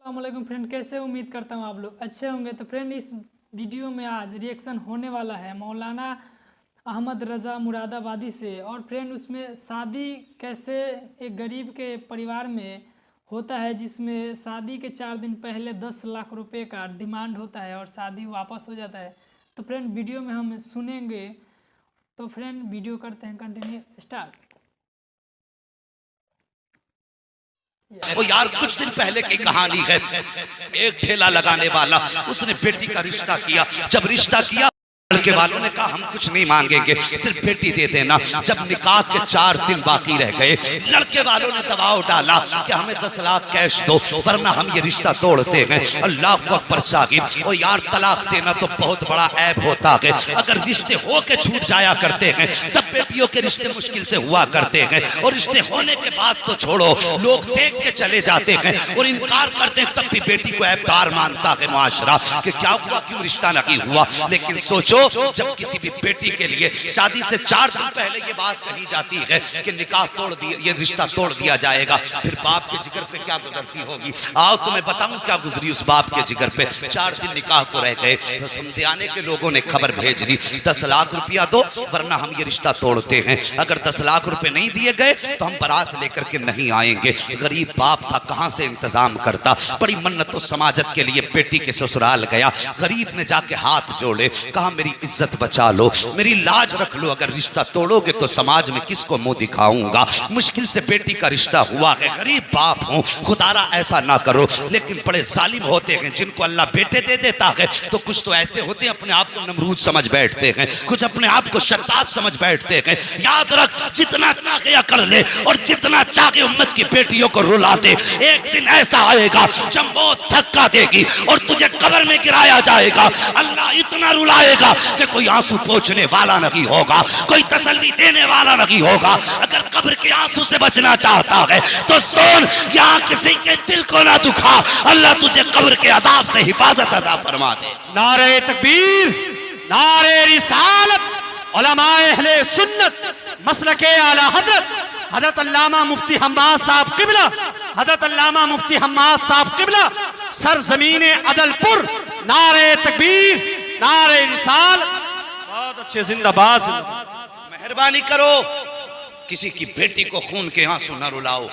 अस्सलामुअलैकुम फ्रेंड, कैसे उम्मीद करता हूँ आप लोग अच्छे होंगे। तो फ्रेंड, इस वीडियो में आज रिएक्शन होने वाला है मौलाना अहमद रज़ा मुरादाबादी से। और फ्रेंड, उसमें शादी कैसे एक गरीब के परिवार में होता है, जिसमें शादी के 4 दिन पहले 10 लाख रुपए का डिमांड होता है और शादी वापस हो जाता है। तो फ्रेंड, वीडियो में हम सुनेंगे। तो फ्रेंड, वीडियो करते हैं कंटिन्यू स्टार्ट। वो यार कुछ दिन पहले की कहानी है। एक ठेला लगाने वाला उसने बेटी का रिश्ता किया। जब रिश्ता किया, लड़के वालों ने कहा हम कुछ नहीं मांगेंगे, सिर्फ बेटी दे देना। जब निकाह के 4 दिन बाकी रह गए, लड़के वालों ने दबाव डाला कि हमें 10 लाख कैश दो वरना हम ये रिश्ता तोड़ते हैं। अल्लाह अकबर साहिब। और यार तलाक देना तो बहुत बड़ा ऐब होता है। अगर रिश्ते हो के छूट जाया करते हैं तब बेटियों के रिश्ते मुश्किल से हुआ करते हैं, और रिश्ते होने के बाद तो छोड़ो, लोग देख के चले जाते हैं और इनकार करते हैं, तब भी बेटी को ऐबदार मानता है मुआशरा कि क्या हुआ, क्यों रिश्ता नहीं हुआ। लेकिन सोचो, जब किसी भी बेटी के लिए शादी से 4 दिन पहले ये बात कही जाती है कि निकाह तोड़ दिया, ये रिश्ता तोड़ दिया जाएगा, फिर बाप के जिगर पे क्या गुजरती होगी। आओ तुम्हें बताऊं क्या गुजरी उस बाप के जिगर पे। 4 दिन निकाह को रह गए, समझाने के लोगों ने खबर भेज दी 10 लाख रुपया दो वरना हम ये रिश्ता तोड़ते हैं। अगर 10 लाख रुपए नहीं दिए गए तो हम बारात लेकर के नहीं आएंगे। गरीब बाप था, कहां से इंतजाम करता। बड़ी मन्नतों समाजत के लिए बेटी के ससुराल गया। गरीब ने जाके हाथ जोड़े, कहा मेरी इज्जत बचा लो, मेरी लाज रख लो, अगर रिश्ता तोड़ोगे तो समाज में किसको मुंह दिखाऊंगा। मुश्किल से बेटी का रिश्ता हुआ है, गरीब बाप हूं, खुदारा ऐसा ना करो। लेकिन बड़े जालिम होते हैं, जिनको अल्लाह बेटे दे देता है तो कुछ तो ऐसे होते हैं अपने आप को नमरूद समझ बैठते हैं, कुछ अपने आप को शत्ताज समझ बैठते हैं। याद रख, जितना चाहे कर ले और जितना चाहे उम्मत की बेटियों को रुला दे, एक दिन ऐसा आएगा जब मौत धक्का देगी और तुझे कब्र में गिराया जाएगा। अल्लाह इतना रुलाएगा कि कोई आंसू पोंछने वाला नहीं होगा, कोई तसल्ली देने वाला नहीं होगा। अगर कब्र के आंसू से बचना चाहता है तो सुन, यहाँ किसी के दिल को ना दुखा, अल्लाह तुझे कब्र के अजाब से हिफाजत अता फरमा दे। नारे तकबीर, नारे रिसालत, उलमाए अहले सुन्नत, मसलके आला हजरत अल्लामा मुफ्ती हम्माद साहब किबला, हजरत अल्लामा मुफ्ती हम्माद साहब किबला, सरजमीन अदलपुर। नारे तकबीर, नारे रिसाल, बहुत अच्छे, जिंदाबाद। मेहरबानी करो, किसी की बेटी को खून के आंसू न रुलाओ।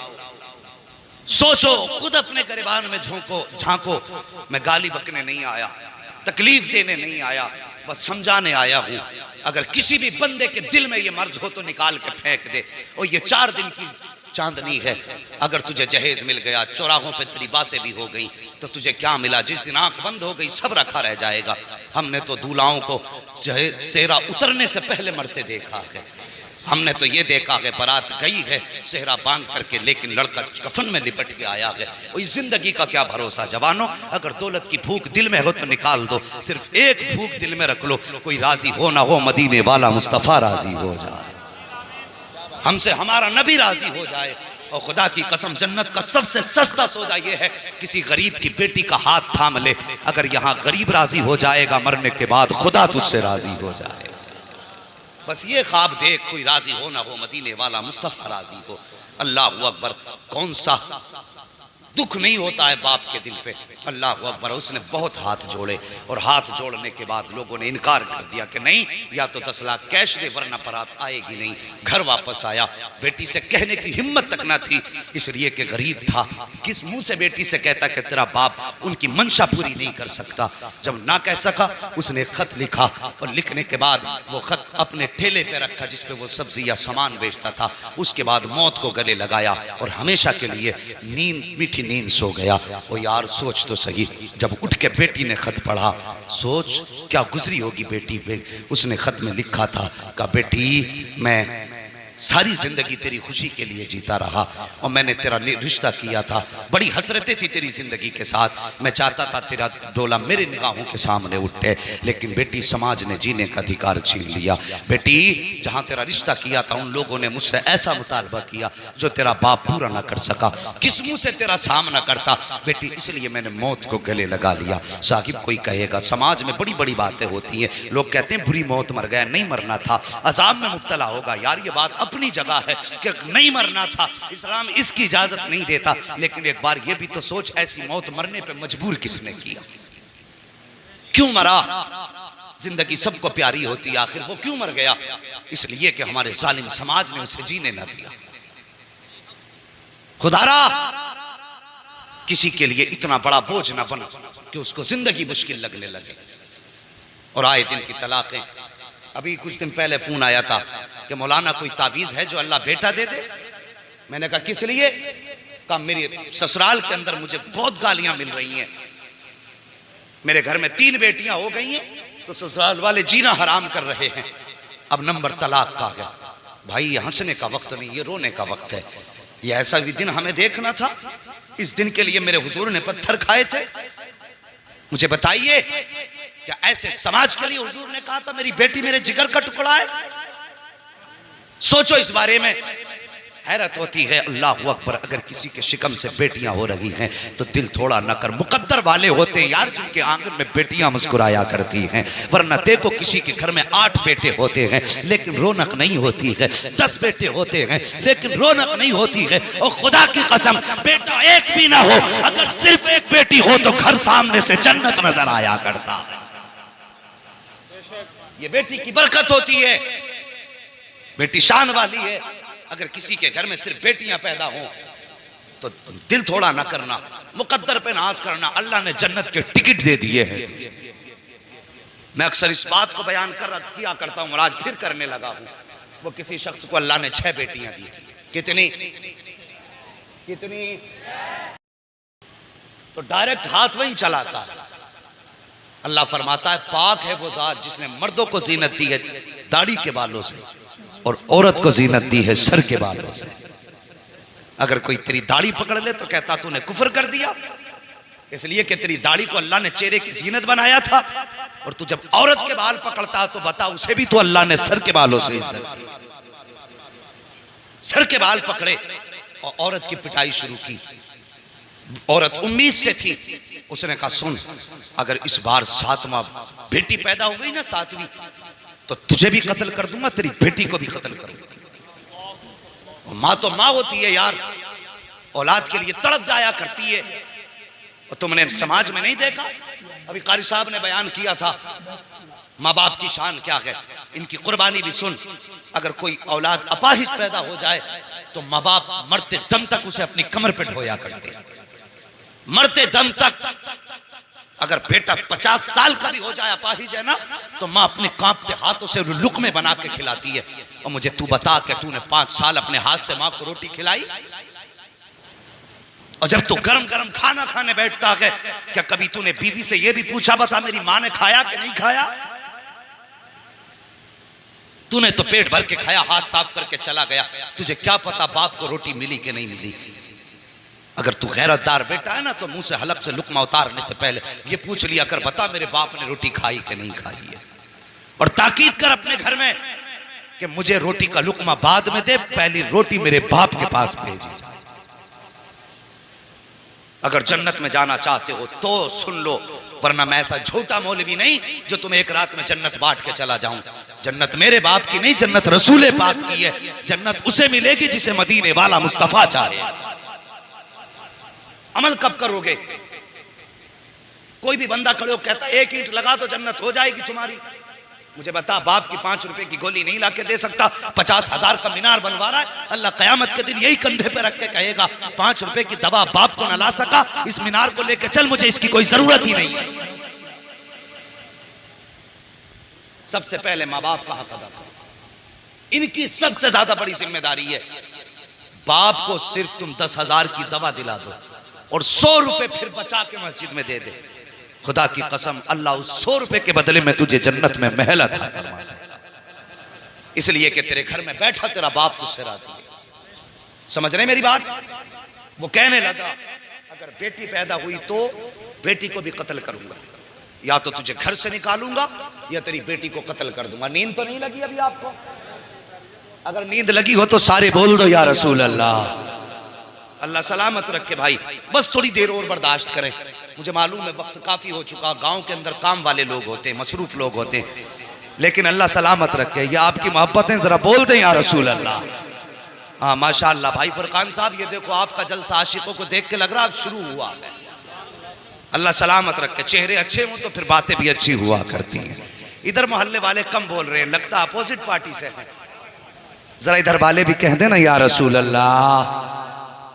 सोचो, खुद अपने गरिबान में झांको। मैं गाली बकने नहीं आया, तकलीफ देने नहीं आया, बस समझाने आया हूं। अगर किसी भी बंदे के दिल में ये मर्ज हो तो निकाल के फेंक दे। और ये 4 दिन की चांदनी है, अगर तुझे जहेज मिल गया, चौराहों पे तेरी बातें भी हो गई, तो तुझे क्या मिला। जिस दिन आंख बंद हो गई सब रखा रह जाएगा। हमने तो दूल्हाओं को सेहरा उतरने से पहले मरते देखा है। हमने तो ये देखा है बारात गई है सेहरा बांध करके, लेकिन लड़का कफन में लिपट के आया है। इस जिंदगी का क्या भरोसा जवानों। अगर दौलत की भूख दिल में हो तो निकाल दो, सिर्फ एक भूख दिल में रख लो, कोई राजी हो ना हो, मदीने वाला मुस्तफा राजी हो जाए, हमसे हमारा नबी राजी हो जाए। और खुदा की कसम, जन्नत का सबसे सस्ता सौदा यह है, किसी गरीब की बेटी का हाथ थाम ले। अगर यहाँ गरीब राजी हो जाएगा, मरने के बाद खुदा तुझसे राजी हो जाए। बस ये ख्वाब देख, कोई राजी हो ना हो, मदीने वाला मुस्तफा राजी हो। अल्लाह अकबर। कौन सा दुख नहीं होता है बाप के दिल पे। अल्लाह अकबर। उसने बहुत हाथ जोड़े, और हाथ जोड़ने के बाद लोगों ने इनकार कर दिया कि नहीं, या तो 10 लाख कैश दे वरना बारात आएगी नहीं। घर वापस आया, बेटी से कहने की हिम्मत तक ना थी, इसलिए कि गरीब था। किस मुंह से बेटी से कहता कि तेरा बाप उनकी मंशा पूरी नहीं कर सकता। जब ना कह सका, उसने खत लिखा, और लिखने के बाद वो खत अपने ठेले पे रखा जिसपे वो सब्जी या सामान बेचता था। उसके बाद मौत को गले लगाया और हमेशा के लिए मीठी नींद सो गया। ओ यार सोच तो सही, जब उठ के बेटी ने खत पढ़ा, सोच क्या गुजरी होगी बेटी पे। उसने खत में लिखा था कि बेटी, मैं सारी जिंदगी तेरी खुशी के लिए जीता रहा, और मैंने तेरा रिश्ता किया था, बड़ी हसरतें थी तेरी जिंदगी के साथ। मैं चाहता था तेरा डोला मेरे निगाहों के सामने उठे, लेकिन बेटी समाज ने जीने का अधिकार छीन लिया। बेटी, जहां तेरा रिश्ता किया था उन लोगों ने मुझसे ऐसा मुतालबा किया जो तेरा बाप पूरा ना कर सका। किस मुंह से तेरा सामना करता बेटी, इसलिए मैंने मौत को गले लगा लिया। साहिब, कोई कहेगा समाज में बड़ी बड़ी बातें होती हैं, लोग कहते हैं बुरी मौत मर गया, नहीं मरना था, अजाब में मुब्तला होगा। यार ये बात अपनी जगह है कि नहीं मरना था, इस्लाम इसकी इजाजत नहीं देता, लेकिन एक बार ये भी तो सोच, ऐसी मौत मरने पे मजबूर किसने किया? क्यों मरा? जिंदगी सबको प्यारी होती है, आखिर वो क्यों मर गया? इसलिए कि हमारे जालिम समाज ने उसे जीने ना दिया। खुदारा किसी के लिए इतना बड़ा बोझ ना बना कि उसको जिंदगी मुश्किल लगने लगे। और आए दिन की तलाकें। अभी कुछ दिन पहले फोन आया था कि मौलाना कोई तावीज है जो अल्लाह बेटा दे दे। मैंने कहा किस लिए? कहा मेरे ससुराल के अंदर मुझे बहुत गालियां मिल रही हैं, मेरे घर में 3 बेटियां हो गई हैं, तो ससुराल वाले जीना हराम कर रहे हैं, अब नंबर तलाक का है। भाई ये हंसने का वक्त नहीं, ये रोने का वक्त है। ये ऐसा भी दिन हमें देखना था, इस दिन के लिए मेरे हुजूर ने पत्थर खाए थे। मुझे बताइए क्या ऐसे समाज के लिए हुजूर ने कहा था मेरी बेटी मेरे जिगर का टुकड़ा है? सोचो इस बारे में। हैरत होती है, अल्लाह अकबर, अगर किसी के शिकम से बेटियां हो रही हैं तो दिल थोड़ा न कर। मुकद्दर वाले होते हैं यार जिनके आंगन में बेटियां मुस्कुराया करती हैं, वरना देखो किसी के घर में 8 बेटे होते हैं लेकिन रौनक नहीं होती है, 10 बेटे होते हैं लेकिन रौनक नहीं होती है। और खुदा की कसम बेटा एक भी ना हो, अगर सिर्फ एक बेटी हो तो घर सामने से जन्नत नजर आया करता है। ये बेटी की बरकत होती है, बेटी शान वाली है। अगर किसी के घर में सिर्फ बेटियां पैदा हो तो दिल थोड़ा ना करना, मुकद्दर पे नाज करना। अल्लाह ने जन्नत के टिकट दे दिए हैं। मैं अक्सर इस बात को बयान किया करता हूं और आज फिर करने लगा हूं। वो किसी शख्स को अल्लाह ने 6 बेटियां दी थी। कितनी? तो डायरेक्ट हाथ वहीं चलाता है। अल्लाह फरमाता है पाक है वो जात जिसने मर्दों को जीनत दी है दाढ़ी के बालों से और औरत को जीनत दी है सर के बालों से। अगर कोई तेरी दाढ़ी पकड़ ले तो कहता तूने कुफर कर दिया, इसलिए कि तेरी दाढ़ी को अल्लाह ने चेहरे की जीनत बनाया था। और तू जब औरत के बाल पकड़ता तो बता उसे भी तो अल्लाह ने सर के बालों से इज्जत दी। सर के बाल पकड़े और औरत की पिटाई शुरू की। औरत उम्मीद से थी, उसने कहा सुन, अगर इस बार 7वां बेटी पैदा हो गई ना 7वीं, तो तुझे भी कत्ल कर दूंगा, तेरी बेटी को भी कत्ल करूंगा। माँ तो माँ होती है यार, औलाद के लिए तड़प जाया करती है। और तुमने समाज में नहीं देखा, अभी कारी साहब ने बयान किया था माँ बाप की शान क्या है, इनकी कुर्बानी भी सुन। अगर कोई औलाद अपाहिज पैदा हो जाए तो माँ बाप मरते दम तक उसे अपनी कमर पे ढोया करते, मरते दम तक। अगर बेटा 50 साल का भी हो जाए अपाहिज है ना, तो माँ अपने कांपते हाथों से लुकमे बना के खिलाती है। और मुझे तू बता कि तूने 5 साल अपने हाथ से माँ को रोटी खिलाई? और जब तू गरम गरम खाना खाने बैठता है, क्या कभी तूने बीवी से यह भी पूछा बता मेरी माँ ने खाया कि नहीं खाया? तूने तो पेट भर के खाया, हाथ साफ करके चला गया, तुझे क्या पता बाप को रोटी मिली कि नहीं मिली। अगर तू गैरतदार बेटा है ना, तो मुंह से हलक से लुकमा उतारने से पहले ये पूछ लिया कर बता मेरे बाप ने रोटी खाई कि नहीं खाई है। और ताकीद कर अपने घर में कि मुझे रोटी का लुकमा बाद में दे, पहली रोटी मेरे बाप के पास भेजी। अगर जन्नत में जाना चाहते हो तो सुन लो, वरना मैं ऐसा झूठा मौलवी नहीं जो तुम्हें एक रात में जन्नत बांट के चला जाऊं। जन्नत मेरे बाप की नहीं, जन्नत रसूल पाक की है। जन्नत उसे मिलेगी जिसे मदीने वाला मुस्तफा चाहे। अमल कब करोगे? कोई भी बंदा खड़े हो कहता 1 ईंट लगा तो जन्नत हो जाएगी तुम्हारी। मुझे बता, बाप की 5 रुपए की गोली नहीं लाके दे सकता, 50,000 का मीनार बनवा रहा है। अल्लाह कयामत के दिन यही कंधे पे रख के कहेगा 5 रुपए की दवा बाप को न ला सका, इस मीनार को लेके चल, मुझे इसकी कोई जरूरत ही नहीं है। सबसे पहले माँ बाप का हक अदा करो, इनकी सबसे ज्यादा बड़ी जिम्मेदारी है। बाप को सिर्फ तुम 10,000 की दवा दिला दो और 100 रुपए फिर बचा के मस्जिद में दे दे, खुदा की कसम अल्लाह उस 100 रुपए के बदले में तुझे जन्नत में महल अता फरमाता है। इसलिए कि तेरे घर में बैठा तेरा बाप तुझसे राजी है। समझ रहे मेरी बात? वो कहने लगा अगर बेटी पैदा हुई तो बेटी को भी कत्ल करूंगा, या तो तुझे घर से निकालूंगा या तेरी बेटी को कत्ल कर दूंगा। नींद तो नहीं लगी अभी आपको? अगर नींद लगी हो तो सारे बोल दो या रसूल अल्लाह। अल्लाह सलामत रखे भाई, बस थोड़ी देर और बर्दाश्त करें। मुझे मालूम है वक्त काफी हो चुका, गांव के अंदर काम वाले लोग होते हैं, मसरूफ लोग होते हैं। लेकिन अल्लाह सलामत रखे। ये आपकी मोहब्बतें जरा बोल दें या रसूल अल्लाह। हाँ माशाअल्लाह भाई फरकान साहब, ये देखो आपका जलसा आशिकों को देख के लग रहा अब शुरू हुआ है। अल्लाह सलामत रखे। चेहरे अच्छे हों तो फिर बातें भी अच्छी हुआ करती हैं। इधर मोहल्ले वाले कम बोल रहे हैं, लगता अपोजिट पार्टी से है। जरा इधर वाले भी कह देना या रसूल अल्लाह।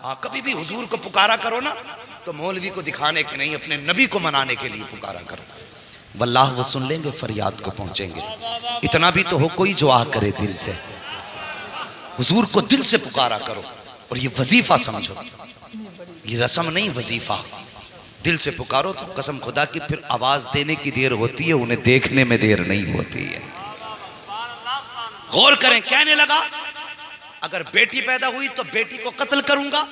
हाँ कभी भी हुजूर को पुकारा करो ना तो मौलवी को दिखाने के नहीं, अपने नबी को मनाने के लिए पुकारा करो। वल्लाह वो सुन लेंगे, फरियाद को पहुंचेंगे। इतना भी तो हो कोई जो आ करे दिल से। हुजूर को दिल से पुकारा करो और ये वजीफा समझो, ये रस्म नहीं वजीफा। दिल से पुकारो तो कसम खुदा की फिर आवाज देने की देर होती है, उन्हें देखने में देर नहीं होती है। गौर करें, कहने लगा अगर बेटी पैदा हुई तो बेटी को कत्ल करूंगा,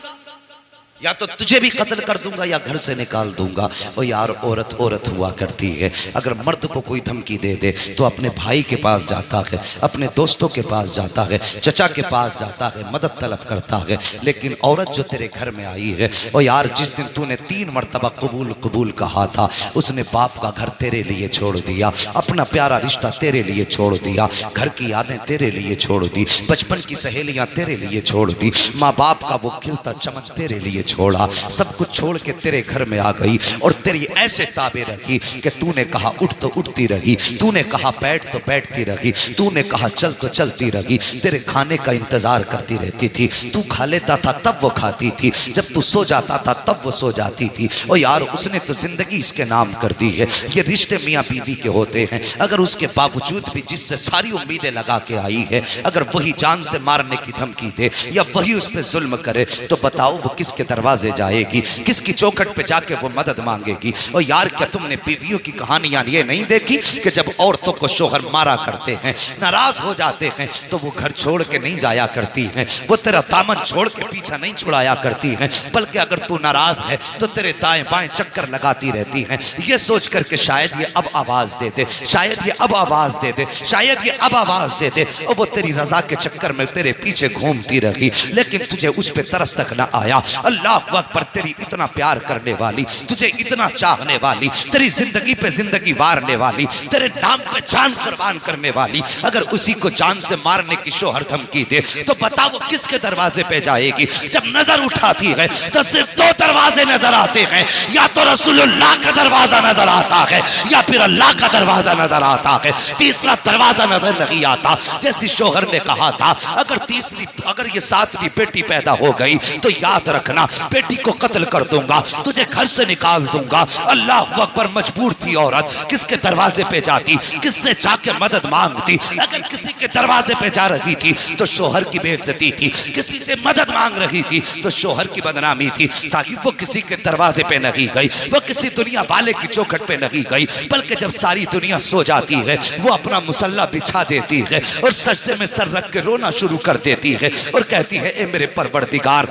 या तो तुझे भी कत्ल कर दूंगा या घर से निकाल दूंगा। ओ यार औरत औरत हुआ करती है। अगर मर्द को कोई धमकी दे दे तो अपने भाई के पास जाता है, अपने दोस्तों के पास जाता है, चचा के पास जाता है, मदद तलब करता है। लेकिन औरत जो तेरे घर में आई है, ओ यार जिस दिन तूने 3 मरतबा कबूल कबूल कहा था, उसने बाप का घर तेरे लिए छोड़ दिया, अपना प्यारा रिश्ता तेरे लिए छोड़ दिया, घर की यादें तेरे लिए छोड़ दी, बचपन की सहेलियां तेरे लिए छोड़ दी, माँ बाप का वो खिलता चमन तेरे लिए छोड़ा, सब कुछ छोड़ के तेरे घर में आ गई और तेरी ऐसे ताबे रखी कि तूने कहा उठ तो उठती रही, तूने कहा बैठ तो बैठती रही, तूने कहा चल तो चलती रही, तेरे खाने का इंतजार करती रहती थी। तू खा लेता था तब वो खाती थी, जब तू सो जाता था तब वो सो जाती थी। ओ यार उसने तो जिंदगी इसके नाम कर दी है। ये रिश्ते मियाँ बीवी के होते हैं। अगर उसके बावजूद भी जिससे सारी उम्मीदें लगा के आई है, अगर वही जान से मारने की धमकी दे या वही उस पर जुल्म करे तो बताओ वो किसके दरवाजे जाएगी, किसकी चौखट पे जाके वो मदद मांगेगी। और यार क्या तुमने बीवियों की कहानियां ये नहीं देखी कि जब औरतों को शोहर मारा करते हैं, नाराज हो जाते हैं तो वो घर छोड़ के नहीं जाया करती हैं, वो तेरा दामन छोड़ के पीछा नहीं छुड़ाया करती हैं, बल्कि अगर तू नाराज है तो तेरे दाएं बाएं चक्कर लगाती रहती हैं, ये सोच करके शायद ये अब आवाज दे दे, शायद ये अब आवाज दे दे, शायद ये अब आवाज दे दे। और वो तेरी रजा के चक्कर में तेरे पीछे घूमती रही, लेकिन तुझे उस पर तरस तक न आया। अल्लाह पर तेरी इतना प्यार करने वाली, तुझे इतना चाहने वाली, तेरी जिंदगी पे जिंदगी वारने वाली, तेरे नाम पे जान कुर्बान करने वाली, अगर उसी को जान से मारने की शोहर धमकी दे तो बता वो किसके दरवाजे पे जाएगी। जब नजर उठाती है तो सिर्फ 2 दरवाजे नजर आते हैं, या तो रसूलुल्लाह का दरवाजा नजर आता है या फिर अल्लाह का दरवाजा नजर आता है, तीसरा दरवाजा नजर नहीं आता। जैसे शोहर ने कहा था अगर ये 7वीं बेटी पैदा हो गई तो याद रखना बेटी को कत्ल कर दूंगा, तुझे घर से निकाल दूंगा। अल्लाह अकबर। मजबूर थी औरत, किसके दरवाजे पे जाती, किससे जाके मदद मांगती। अगर किसी के दरवाजे पे जा रही थी तो शोहर की बेइज्जती थी, किसी से मदद मांग रही थी तो शोहर की बदनामी थी। साहिब वो किसी के दरवाजे पे नहीं गई, वो किसी दुनिया वाले की चौखट पे नहीं गई, बल्कि जब सारी दुनिया सो जाती है वो अपना मुसल्ला बिछा देती है और सजदे में सर रख के रोना शुरू कर देती है और कहती है ए मेरे परवरदिगार,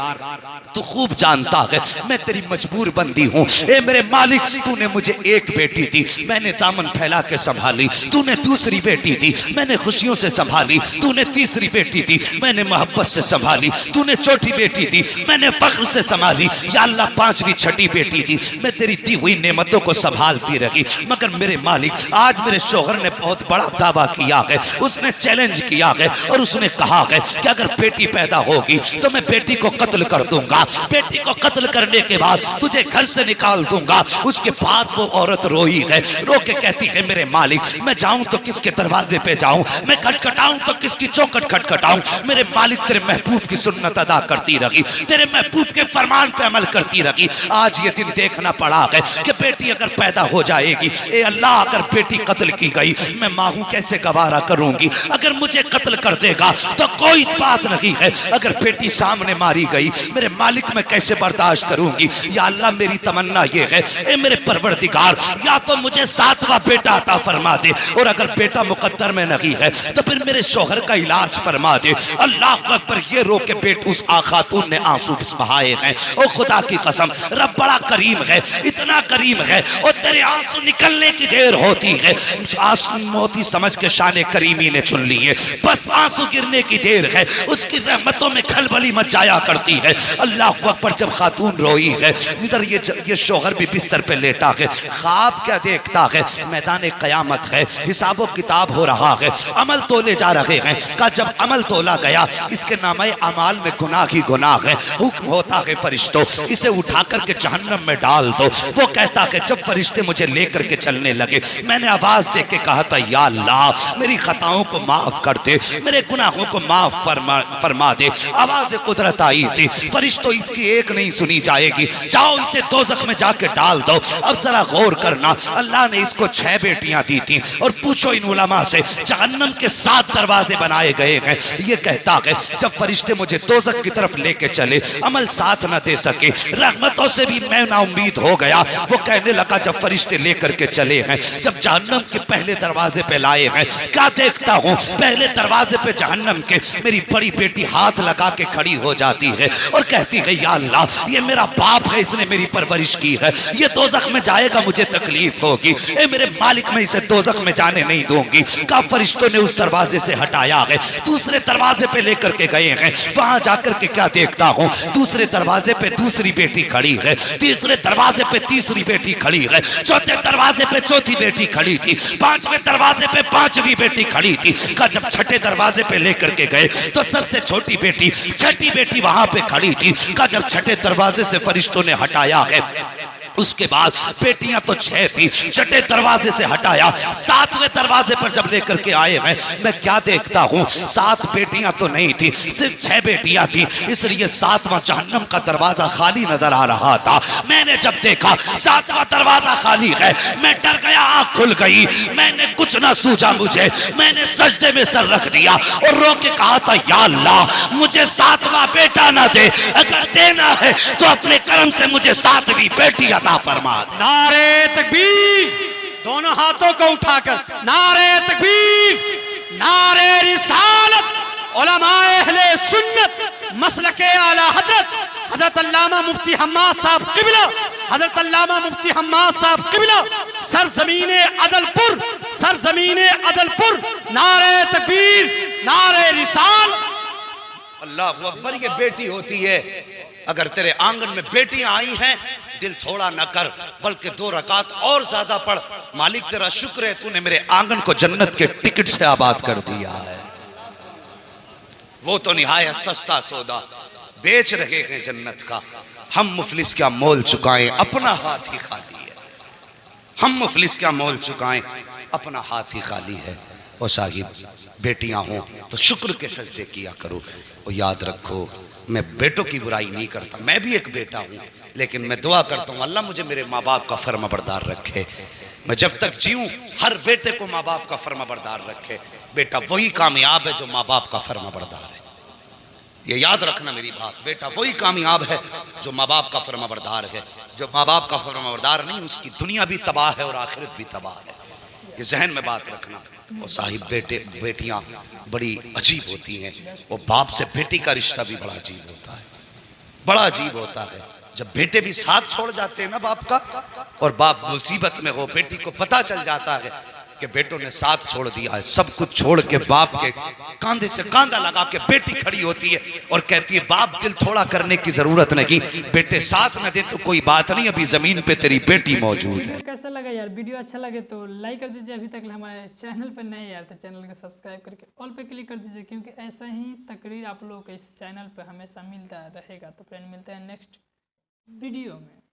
तू खूब जानता है मैं तेरी मजबूर बंदी हूँ। ए मेरे मालिक, तूने मुझे एक बेटी दी, मैंने दामन फैला के संभाली, तूने दूसरी बेटी दी, मैंने खुशियों से संभाली, तूने तीसरी बेटी दी, मैंने मोहब्बत से संभाली, तूने चौथी बेटी दी, मैंने फख्र से संभाली, या अल्लाह 5वीं 6ठी बेटी दी, मैं तेरी दी हुई नेमतों को संभालती रही। मगर मेरे मालिक, आज मेरे शोहर ने बहुत बड़ा दावा किया है, उसने चैलेंज किया है और उसने कहा है कि अगर बेटी पैदा होगी तो मैं बेटी को कत्ल कर दूंगा, बेटी को कत्ल करने के बाद तुझे घर से निकाल दूंगा। उसके बाद वो औरत रोई है, रो के कहती है मेरे मालिक, मैं जाऊं तो किसके दरवाजे पे जाऊं, मैं खटखटाऊं तो किसकी चौखट खटखटाऊं। मेरे मालिक तेरे महबूब की सुन्नत अदा करती रही, तेरे महबूब के फरमान पे अमल करती रही। आज ये दिन देखना पड़ा है कि बेटी अगर पैदा हो जाएगी, ए अल्लाह अगर बेटी कत्ल की गई मैं माँ हूं कैसे गवारा करूंगी। अगर मुझे कत्ल कर देगा तो कोई बात नहीं है, अगर बेटी सामने मारी गई मेरे मालिक मैं कैसे बर्दाश्त करूंगी। या अल्लाह मेरी तमन्ना ये है ए मेरे परवरदिगार, या तो मुझे 7वां बेटा अता फरमा दे और अगर बेटा मुकद्दर में नहीं है तो फिर मेरे शोहर का इलाज फरमा दे। अल्लाह अकबर। ये रो के बेट उस खातून ने आंसू बहाए हैं। ओ खुदा की कसम, रब बड़ा करीम है, इतना इतना करीम है और तेरे आंसू निकलने की देर होती है, आंसू मोती समझ के शान करीमी ने चुन लिए, बस आंसू गिरने की देर है, उसकी रहमतों में खलबली मच जाया करती है। अल्लाह अकबर। जब खातून रोई है, इधर ये शोहर भी बिस्तर पे लेटा है, ख्वाब क्या देखता है, मैदान क़यामत है, हिसाबो किताब हो रहा है, अमल तोले जा रहे हैं। का जब अमल तोला गया, इसके नामे अमाल में गुनाह ही गुनाह है, हुक्म होता है फरिश्तों इसे उठा करके जहन्नम में डाल दो। वो कहता है जब फरिश्ते मुझे लेकर के चलने लगे, मैंने आवाज दे के कहा था, या अल्लाह मेरी खताओं को माफ कर दे, मेरे गुनाहों को माफ फरमा दे। आवाज कुदरत आई थी, फरिश्तों इसकी एक नहीं सुनी जाएगी, जाओ इसे दोज़ख में जाके डाल दो। अब जरा गौर करना, अल्लाह ने इसको 6 बेटियां दी थी, और पूछो इन उलमा से, जहन्नम के 7 दरवाजे बनाए गए हैं। ये कहता है जब फरिश्ते मुझे दोज़ख की तरफ लेके चले, अमल साथ न दे सके, रहमतों से भी मैं ना उम्मीद हो गया। वो कहने लगा जब फरिश्ते लेकर के चले हैं, जब जहन्नम के पहले दरवाजे पे लाए हैं, क्या देखता हूँ, पहले दरवाजे पे जहन्नम के मेरी बड़ी बेटी हाथ लगा के खड़ी हो जाती है और कहती है, या अल्लाह ये मेरा बाप है, इसने मेरी परवरिश की है, ये दोज़ख में जाएगा मुझे तकलीफ होगी, ए मेरे मालिक मैं इसे दोज़ख में जाने नहीं दूंगी। का फरिश्तों ने उस दरवाजे से हटाया है, दूसरे दरवाजे पे लेकर के गए हैं। वहां जाकर के क्या देखता हूँ, दूसरे दरवाजे पे दूसरी बेटी खड़ी है, तीसरे दरवाजे पे तीसरी बेटी खड़ी है, चौथे दरवाजे पे चौथी बेटी खड़ी थी, 5वें दरवाजे पे 5वीं बेटी खड़ी थी। का जब 6ठे दरवाजे पे लेकर के गए तो सबसे छोटी बेटी, छठी बेटी वहां पे खड़ी थी। का जब 6ठे दरवाजे से फरिश्तों ने हटाया है, उसके बाद बेटियां तो 6 थी, 6ठे दरवाजे से हटाया, 7वें दरवाजे पर जब लेकर के आए हैं, मैं क्या देखता हूँ, 7 बेटियां तो नहीं थी, सिर्फ 6 बेटियां थी, इसलिए 7वां जहन्नम का दरवाजा खाली नजर आ रहा था। मैंने जब देखा 7वां दरवाजा खाली है, मैं डर गया, आंख खुल गई, मैंने कुछ ना सूझा मुझे, मैंने सजदे में सर रख दिया और रो के कहा था, या अल्लाह मुझे 7वां बेटा ना दे, अगर देना है तो अपने कर्म से मुझे 7वीं बेटी फरमा दे। नारे तकबीर, दोनों हाथों को उठाकर नारे तकबीर, नारे रिसालत, उलमाए अहले सुन्नत मसलके आला हजरत अल्लामा मुफ्ती हम्माद साहब क़िबला, हजरत अल्लामा मुफ्ती हम्माद साहब क़िबला, सरज़मीने अदलपुर, नारे तकबीर, नारे रिसाल। अल्लाह अकबर। ये बेटी होती है, अगर तेरे आंगन में बेटियां आई हैं, दिल थोड़ा न कर, बल्कि 2 रकात और ज्यादा पढ़। मालिक तेरा शुक्र है, तूने मेरे आंगन को जन्नत के टिकट से आबाद कर दिया है। वो तो निहायत सस्ता सौदा बेच रहे हैं जन्नत का, हम मुफलिस क्या मोल चुकाएं, अपना हाथ ही खाली है। हम मुफलिस क्या मोल चुकाएं, अपना हाथ ही खाली है। ओ साहिब, बेटियां हों तो शुक्र के सजदे किया करो। और याद रखो, मैं बेटों की बुराई नहीं करता, मैं भी एक बेटा हूँ, लेकिन मैं दुआ करता हूँ अल्लाह मुझे मेरे माँ बाप का फर्माबरदार रखे। मैं जब तक जीऊँ हर बेटे को माँ बाप का फर्माबरदार रखे। बेटा वही कामयाब है जो माँ बाप का फर्माबरदार है, ये याद रखना मेरी बात। बेटा वही कामयाब है जो माँ बाप का फर्माबरदार है। जो माँ बाप का फर्माबरदार नहीं, उसकी दुनिया भी तबाह है और आखिरत भी तबाह है, ये जहन में बात रखना। और साहिब, बेटियां बड़ी अजीब होती हैं, वो बाप से बेटी का रिश्ता भी बड़ा अजीब होता है, बड़ा अजीब होता है। जब बेटे भी साथ छोड़ जाते हैं ना बाप का, और बाप मुसीबत में हो, बेटी को पता चल जाता है कि बेटों ने साथ छोड़ दिया है, सब कुछ छोड़ के बाप के कांधे से कांधा लगा के बेटी खड़ी होती है और कहती है, बाप दिल थोड़ा करने की जरूरत नहीं, बेटे साथ न दे तो कोई बात नहीं, अभी जमीन पे तेरी बेटी मौजूद है। कैसा लगा यार वीडियो? अच्छा लगे तो लाइक कर दीजिए, अभी तक हमारे चैनल पर नए यार तो चैनल को सब्सक्राइब करके ऑल पे क्लिक कर दीजिए, क्योंकि ऐसा ही तकरीर आप लोगों को इस चैनल पर हमेशा मिलता रहेगा। तो फ्रेंड, मिलते हैं नेक्स्ट वीडियो में।